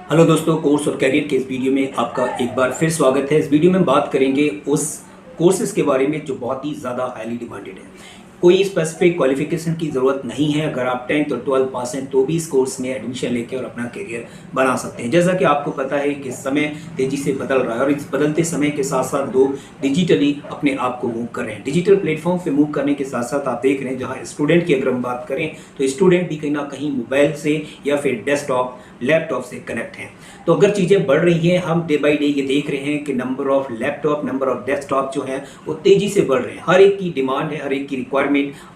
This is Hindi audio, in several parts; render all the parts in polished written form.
हेलो दोस्तों, कोर्स और कैरियर के इस वीडियो में आपका एक बार फिर स्वागत है। इस वीडियो में हम बात करेंगे उस कोर्सेज के बारे में जो बहुत ही ज़्यादा हाईली डिमांडेड है। कोई स्पेसिफिक क्वालिफिकेशन की ज़रूरत नहीं है। अगर आप 10th और 12th पास हैं तो भी इस कोर्स में एडमिशन लेके और अपना करियर बना सकते हैं। जैसा कि आपको पता है कि समय तेज़ी से बदल रहा है और इस बदलते समय के साथ साथ लोग डिजिटली अपने आप को मूव कर रहे हैं। डिजिटल प्लेटफॉर्म पे मूव करने के साथ साथ आप देख रहे हैं, जहाँ स्टूडेंट की अगर हम बात करें तो स्टूडेंट भी कहीं ना कहीं मोबाइल से या फिर डेस्कटॉप लैपटॉप से कनेक्ट हैं। तो अगर चीज़ें बढ़ रही हैं, हम डे बाई डे ये देख रहे हैं कि number of laptop, number of desktop जो है वो तेज़ी से बढ़ रहे हैं। हर एक की डिमांड है, हर एक की रिक्वायरमेंट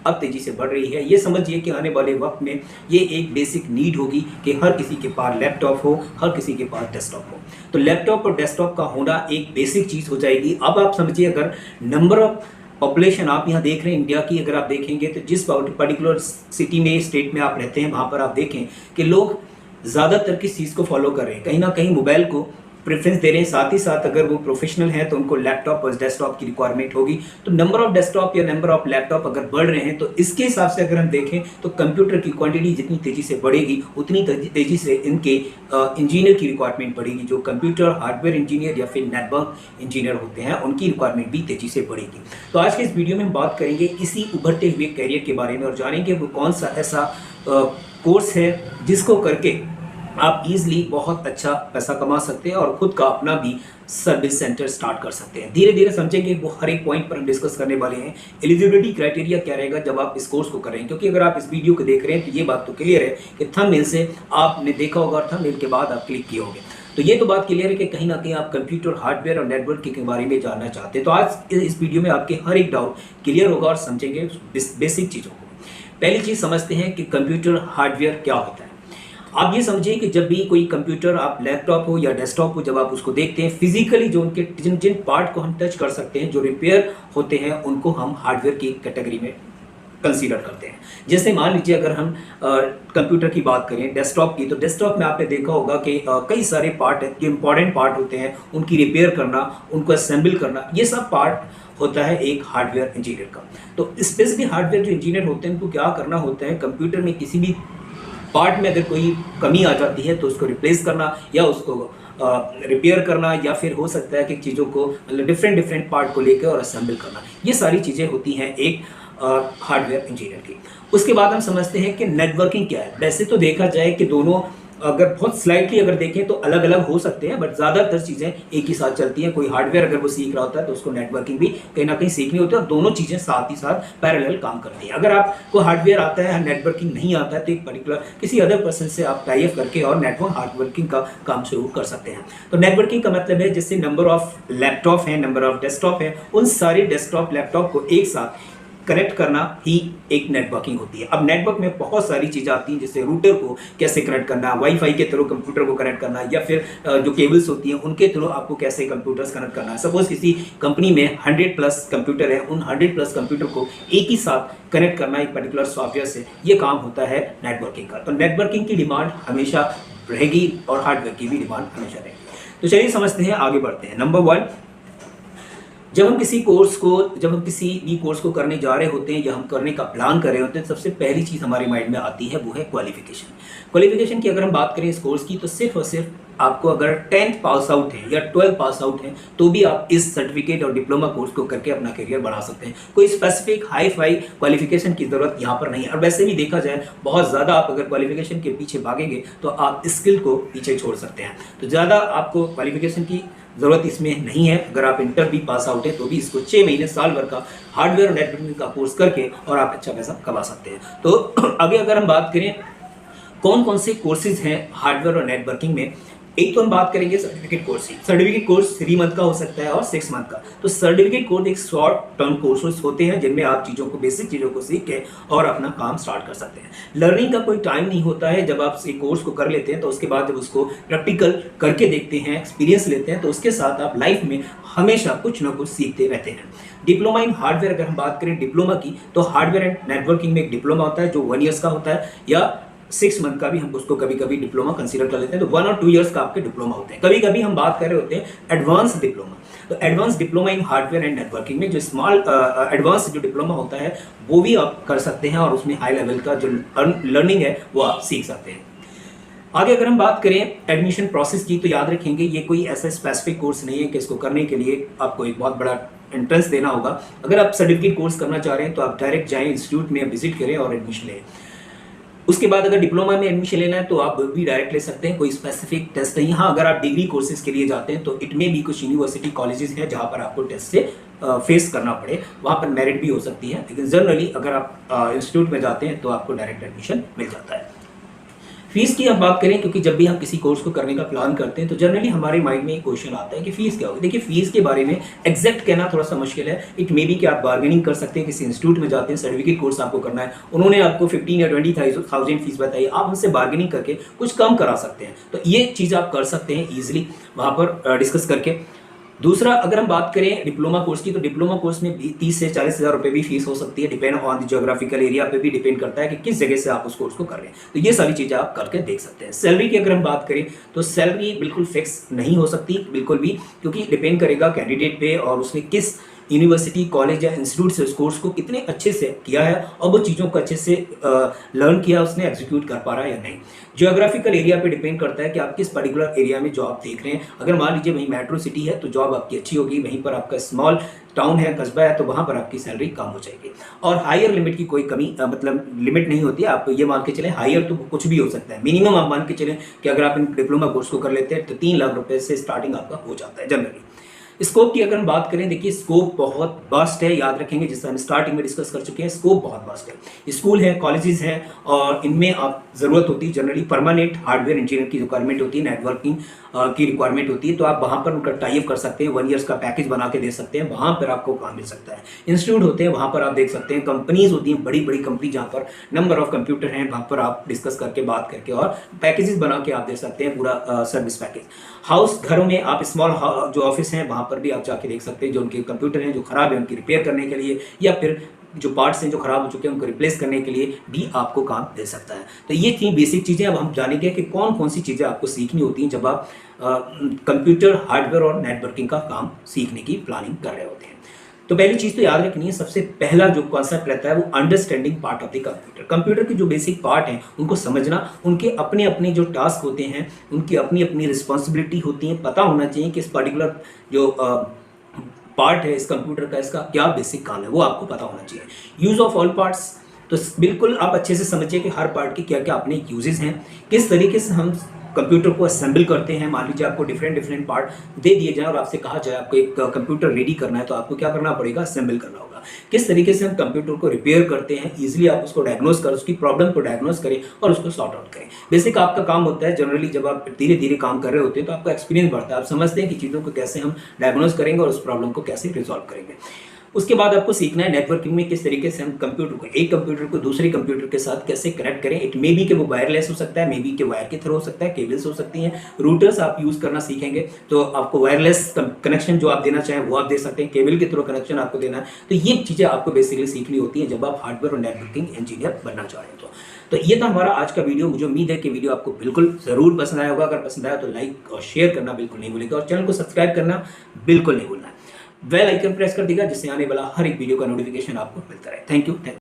अब तेज़ी से बढ़ रही है। ये समझिए कि आने वाले वक्त में ये एक बेसिक नीड होगी कि हर किसी के पास लैपटॉप हो, हर किसी के पास डेस्कटॉप हो। तो लैपटॉप और डेस्कटॉप का होना एक बेसिक चीज़ हो जाएगी। अब आप समझिए, अगर नंबर ऑफ पॉपुलेशन आप यहाँ देख रहे हैं इंडिया की, अगर आप देखेंगे तो जिस पर्टिकुलर सिटी में, स्टेट में आप रहते हैं, वहाँ पर आप देखें कि लोग ज़्यादातर किस चीज़ को फॉलो कर रहे हैं, कहीं ना कहीं मोबाइल को प्रेफरेंस दे रहे हैं। साथ ही साथ अगर वो प्रोफेशनल हैं तो उनको लैपटॉप और डेस्कटॉप की रिक्वायरमेंट होगी। तो नंबर ऑफ डेस्कटॉप या नंबर ऑफ लैपटॉप अगर बढ़ रहे हैं तो इसके हिसाब से अगर हम देखें तो कंप्यूटर की क्वांटिटी जितनी तेज़ी से बढ़ेगी उतनी तेज़ी से इनके इंजीनियर की रिक्वायरमेंट बढ़ेगी। जो कंप्यूटर हार्डवेयर इंजीनियर या फिर नेटवर्क इंजीनियर होते हैं उनकी रिक्वायरमेंट भी तेज़ी से बढ़ेगी। तो आज के इस वीडियो में हम बात करेंगे इसी उभरते हुए कैरियर के बारे में और जानेंगे वो कौन सा ऐसा कोर्स है जिसको करके आप इजीली बहुत अच्छा पैसा कमा सकते हैं और खुद का अपना भी सर्विस सेंटर स्टार्ट कर सकते हैं। धीरे धीरे समझेंगे, वो हर एक पॉइंट पर हम डिस्कस करने वाले हैं। एलिजिबिलिटी क्राइटेरिया क्या रहेगा जब आप इस कोर्स को कर रहे हैं, क्योंकि अगर आप इस वीडियो को देख रहे हैं तो ये बात तो क्लियर है कि थंबनेल से आपने देखा होगा और थंबनेल के बाद आप क्लिक किए होंगे। तो ये तो बात क्लियर है कि कहीं ना कहीं आप कंप्यूटर, हार्डवेयर और नेटवर्किंग के बारे में जानना चाहते हैं। तो आज इस वीडियो में आपके हर एक डाउट क्लियर होगा और समझेंगे बेसिक चीज़ों को। पहली चीज़ समझते हैं कि कंप्यूटर हार्डवेयर क्या होता है। आप ये समझिए कि जब भी कोई कंप्यूटर, आप लैपटॉप हो या डेस्कटॉप हो, जब आप उसको देखते हैं फिजिकली जो उनके जिन पार्ट को हम टच कर सकते हैं, जो रिपेयर होते हैं, उनको हम हार्डवेयर की कैटेगरी में कंसीडर करते हैं। जैसे मान लीजिए अगर हम कंप्यूटर की बात करें, डेस्कटॉप की, तो डेस्कटॉप में आपने देखा होगा कि कई सारे पार्ट हैं जो इंपॉर्टेंट पार्ट होते हैं, उनकी रिपेयर करना, उनको असेंबल करना, ये सब पार्ट होता है एक हार्डवेयर इंजीनियर का। तो स्पेसिफिक हार्डवेयर जो इंजीनियर होते हैं उनको क्या करना होता है, कंप्यूटर में किसी भी पार्ट में अगर कोई कमी आ जाती है तो उसको रिप्लेस करना या उसको रिपेयर करना, या फिर हो सकता है कि चीज़ों को मतलब डिफरेंट पार्ट को लेकर और असेंबल करना, ये सारी चीज़ें होती हैं एक हार्डवेयर इंजीनियर की। उसके बाद हम समझते हैं कि नेटवर्किंग क्या है। वैसे तो देखा जाए कि दोनों अगर बहुत स्लाइटली अगर देखें तो अलग अलग हो सकते हैं, बट ज़्यादातर चीज़ें एक ही साथ चलती हैं। कोई हार्डवेयर अगर वो सीख रहा होता है तो उसको नेटवर्किंग भी कहीं ना कहीं सीखनी होती है और दोनों चीज़ें साथ ही साथ पैरेलल काम करती हैं। अगर आपको हार्डवेयर आता है, नेटवर्किंग नहीं आता है, तो एक पर्टिकुलर किसी अदर पर्सन से आप टाई अप करके और नेटवर्क हार्डवर्किंग का काम शुरू कर सकते हैं। तो नेटवर्किंग का मतलब है जैसे नंबर ऑफ लैपटॉप है, नंबर ऑफ डेस्कटॉप है, उन सारे डेस्कटॉप लैपटॉप को एक साथ कनेक्ट करना ही एक नेटवर्किंग होती है। अब नेटवर्क में बहुत सारी चीज़ें आती हैं, जैसे रूटर को कैसे कनेक्ट करना, वाईफाई के थ्रू कंप्यूटर को कनेक्ट करना, या फिर जो केबल्स होती हैं उनके थ्रू आपको कैसे कंप्यूटर्स कनेक्ट करना है। सपोज किसी कंपनी में 100+ कंप्यूटर है, उन 100+ कंप्यूटर को एक ही साथ कनेक्ट करना एक पर्टिकुलर सॉफ्टवेयर से, ये काम होता है नेटवर्किंग का। तो नेटवर्किंग की डिमांड हमेशा रहेगी और हार्डवेयर की भी डिमांड हमेशा रहेगी। तो चलिए समझते हैं, आगे बढ़ते हैं। नंबर 1, जब हम किसी भी कोर्स को करने जा रहे होते हैं या हम करने का प्लान कर रहे होते हैं, सबसे पहली चीज़ हमारे माइंड में आती है वो है क्वालिफिकेशन। क्वालिफिकेशन की अगर हम बात करें इस कोर्स की, तो सिर्फ और सिर्फ आपको अगर 10th पास आउट है या 12th पास आउट है तो भी आप इस सर्टिफिकेट और डिप्लोमा कोर्स को करके अपना करियर बना सकते हैं। कोई स्पेसिफिक हाई फाई क्वालिफिकेशन की ज़रूरत यहाँ पर नहीं है। और वैसे भी देखा जाए बहुत ज़्यादा आप अगर क्वालिफिकेशन के पीछे भागेंगे तो आप स्किल को पीछे छोड़ सकते हैं। तो ज़्यादा आपको क्वालिफिकेशन की ज़रूरत इसमें नहीं है। अगर आप इंटर भी पास आउट है तो भी इसको 6 महीने साल भर का हार्डवेयर और नेटवर्किंग का कोर्स करके और आप अच्छा पैसा कमा सकते हैं। तो आगे अगर हम बात करें कौन कौन से कोर्सेज हैं हार्डवेयर और नेटवर्किंग में, एक तो हम बात करेंगे सर्टिफिकेट कोर्स की। सर्टिफिकेट कोर्स 3 मंथ का हो सकता है और 6 मंथ का। तो सर्टिफिकेट कोर्स एक शॉर्ट टर्म कोर्सेज होते हैं जिनमें आप चीज़ों को, बेसिक चीज़ों को सीख के और अपना काम स्टार्ट कर सकते हैं। लर्निंग का कोई टाइम नहीं होता है। जब आप एक कोर्स को कर लेते हैं तो उसके बाद जब उसको प्रैक्टिकल करके देखते हैं, एक्सपीरियंस लेते हैं, तो उसके साथ आप लाइफ में हमेशा कुछ ना कुछ सीखते रहते हैं। डिप्लोमा इन हार्डवेयर अगर हम बात करें डिप्लोमा की, तो हार्डवेयर एंड नेटवर्किंग में एक डिप्लोमा होता है जो 1 ईयर्स का होता है, या 6 मंथ का भी हम उसको कभी कभी डिप्लोमा कंसीडर कर लेते हैं। तो 1 और 2 ईयर्स का आपके डिप्लोमा होते हैं। कभी कभी हम बात कर रहे होते हैं एडवांस डिप्लोमा। तो advance diploma in hardware and networking में जो स्मॉल एडवांस जो डिप्लोमा होता है वो भी आप कर सकते हैं और उसमें हाई लेवल का जो लर्निंग है वो आप सीख सकते हैं। आगे अगर हम बात करें एडमिशन प्रोसेस की, तो याद रखेंगे ये कोई ऐसा स्पेसिफिक कोर्स नहीं है कि इसको करने के लिए आपको एक बहुत बड़ा एंट्रेंस देना होगा। अगर आप सर्टिफिकेट कोर्स करना चाह रहे हैं तो आप डायरेक्ट जाएं, इंस्टीट्यूट में विजिट करें और एडमिशन लें। उसके बाद अगर डिप्लोमा में एडमिशन लेना है तो आप भी डायरेक्ट ले सकते हैं, कोई स्पेसिफिक टेस्ट नहीं। हाँ, अगर आप डिग्री कोर्सेज के लिए जाते हैं तो इट में भी कुछ यूनिवर्सिटी कॉलेजेस हैं जहाँ पर आपको टेस्ट से फेस करना पड़े, वहाँ पर मेरिट भी हो सकती है, लेकिन जनरली अगर आप इंस्टीट्यूट में जाते हैं तो आपको डायरेक्ट एडमिशन मिल जाता है। फीस की अब बात करें, क्योंकि जब भी हम किसी कोर्स को करने का प्लान करते हैं तो जनरली हमारे माइंड में एक क्वेश्चन आता है कि फीस क्या होगी। देखिए, फीस के बारे में एग्जैक्ट कहना थोड़ा सा मुश्किल है। इट मे बी कि आप बार्गेनिंग कर सकते हैं, किसी इंस्टीट्यूट में जाते हैं, सर्टिफिकेट कोर्स आपको करना है, उन्होंने आपको 15 या 20,000 फीस बताई, आप उनसे बार्गेनिंग करके कुछ कम करा सकते हैं। तो ये चीज़ आप कर सकते हैं ईजिली वहाँ पर डिस्कस करके। दूसरा, अगर हम बात करें डिप्लोमा कोर्स की, तो डिप्लोमा कोर्स में भी 30 से 40,000 रुपये भी फीस हो सकती है, depend on the geographical area पे भी डिपेंड करता है कि किस जगह से आप उस कोर्स को कर रहे हैं। तो ये सारी चीज़ें आप करके देख सकते हैं। सैलरी की अगर हम बात करें तो सैलरी बिल्कुल फिक्स नहीं हो सकती बिल्कुल भी, क्योंकि डिपेंड करेगा कैंडिडेट पे और उसने किस यूनिवर्सिटी, कॉलेज या इंस्टीट्यूट से उस कोर्स को कितने अच्छे से किया है और वो चीज़ों को अच्छे से लर्न किया, उसने एग्जीक्यूट कर पा रहा है या नहीं। जियोग्राफिकल एरिया पे डिपेंड करता है कि आप किस पर्टिकुलर एरिया में जॉब देख रहे हैं। अगर मान लीजिए वहीं मेट्रो सिटी है तो जॉब आपकी अच्छी होगी, वहीं पर आपका स्मॉल टाउन है, कस्बा है, तो वहाँ पर आपकी सैलरी कम हो जाएगी। और हायर लिमिट की कोई कमी मतलब लिमिट नहीं होती है। आप ये मान के चलें हायर तो कुछ भी हो सकता है, मिनिमम आप मान के चलें कि अगर आप इन डिप्लोमा कोर्स को कर लेते हैं तो 3 लाख रुपए से स्टार्टिंग आपका हो जाता है जनरली। स्कोप की अगर हम बात करें, देखिए स्कोप बहुत वास्ट है, याद रखेंगे, जिस हम स्टार्टिंग में डिस्कस कर चुके हैं, स्कोप बहुत वास्ट है। स्कूल है, कॉलेजेस हैं और इनमें आप ज़रूरत होती है जनरली परमानेंट हार्डवेयर इंजीनियर की रिक्वायरमेंट होती है, नेटवर्किंग की रिक्वायरमेंट होती है, तो आप वहाँ पर उनका टाई अप कर सकते हैं, 1 ईयर्स का पैकेज बना के दे सकते हैं, वहाँ पर आपको काम मिल सकता है। इंस्टीट्यूट होते हैं, वहाँ पर आप देख सकते हैं, कंपनीज होती हैं, बड़ी बड़ी कंपनी जहाँ पर नंबर ऑफ कंप्यूटर हैं, वहाँ पर आप डिस्कस करके बात करके और पैकेजेस बना के आप दे सकते हैं पूरा सर्विस पैकेज। हाउस, घरों में आप स्मॉल जो ऑफिस हैं वहाँ पर भी आप जाके देख सकते हैं, जो उनके कंप्यूटर हैं जो ख़राब है उनकी रिपेयर करने के लिए, या फिर जो पार्ट्स हैं जो खराब हो चुके हैं उनको रिप्लेस करने के लिए भी आपको काम दे सकता है। तो ये 3 बेसिक चीज़ें अब हम जानेंगे कि कौन कौन सी चीज़ें आपको सीखनी होती हैं जब आप कंप्यूटर, हार्डवेयर और नेटवर्किंग का काम सीखने की प्लानिंग कर रहे होते हैं। तो पहली चीज़ तो याद रखनी है, सबसे पहला जो कॉन्सेप्ट रहता है वो understanding part of the computer. Computer के जो बेसिक पार्ट हैं उनको समझना, उनके अपने अपने जो टास्क होते हैं, उनकी अपनी अपनी रिस्पॉन्सिबिलिटी होती है, पता होना चाहिए कि इस पर्टिकुलर जो पार्ट है इस कंप्यूटर का, इसका क्या बेसिक काम है, वो आपको पता होना चाहिए। यूज़ ऑफ ऑल पार्ट्स, तो बिल्कुल आप अच्छे से समझिए कि हर पार्ट के क्या क्या अपने यूजेस हैं, किस तरीके से हम कंप्यूटर को असेंबल करते हैं। मान लीजिए आपको डिफरेंट पार्ट दे दिए जाए और आपसे कहा जाए आपको एक कंप्यूटर रेडी करना है, तो आपको क्या करना पड़ेगा, असेंबल करना होगा। किस तरीके से हम कंप्यूटर को रिपेयर करते हैं, ईजिली आप उसको डायग्नोस कर, उसकी प्रॉब्लम को डायग्नोस करें और उसको सॉर्ट आउट करें। बेसिक आपका काम होता है जनरली, जब आप धीरे धीरे काम कर रहे होते हैं तो आपका एक्सपीरियंस बढ़ता है, आप समझते हैं कि चीज़ों को कैसे हम डायग्नोस करेंगे और उस प्रॉब्लम को कैसे रिजॉल्व करेंगे। उसके बाद आपको सीखना है नेटवर्किंग में किस तरीके से हम कंप्यूटर को, एक कंप्यूटर को दूसरे कंप्यूटर के साथ कैसे कनेक्ट करें। इट मे बी कि वो वायरलेस हो सकता है, मे बी कि वायर के थ्रू हो सकता है, केबल्स हो सकती हैं, रूटर्स आप यूज़ करना सीखेंगे तो आपको वायरलेस कनेक्शन जो आप देना चाहें वो आप दे सकते हैं, केबल के थ्रू कनेक्शन आपको देना है। तो ये चीज़ें आपको बेसिकली सीखनी होती हैं जब आप हार्डवेयर और नेटवर्किंग इंजीनियर बनना चाह रहे हैं। तो ये था हमारा आज का वीडियो। मुझे उम्मीद है कि वीडियो आपको बिल्कुल ज़रूर पसंद आया होगा। अगर पसंद आया तो लाइक और शेयर करना बिल्कुल नहीं भूलिएगा और चैनल को सब्सक्राइब करना बिल्कुल नहीं भूलना है। बेल आइकन प्रेस कर देगा जिससे आने वाला हर एक वीडियो का नोटिफिकेशन आपको मिलता रहे। Thank you.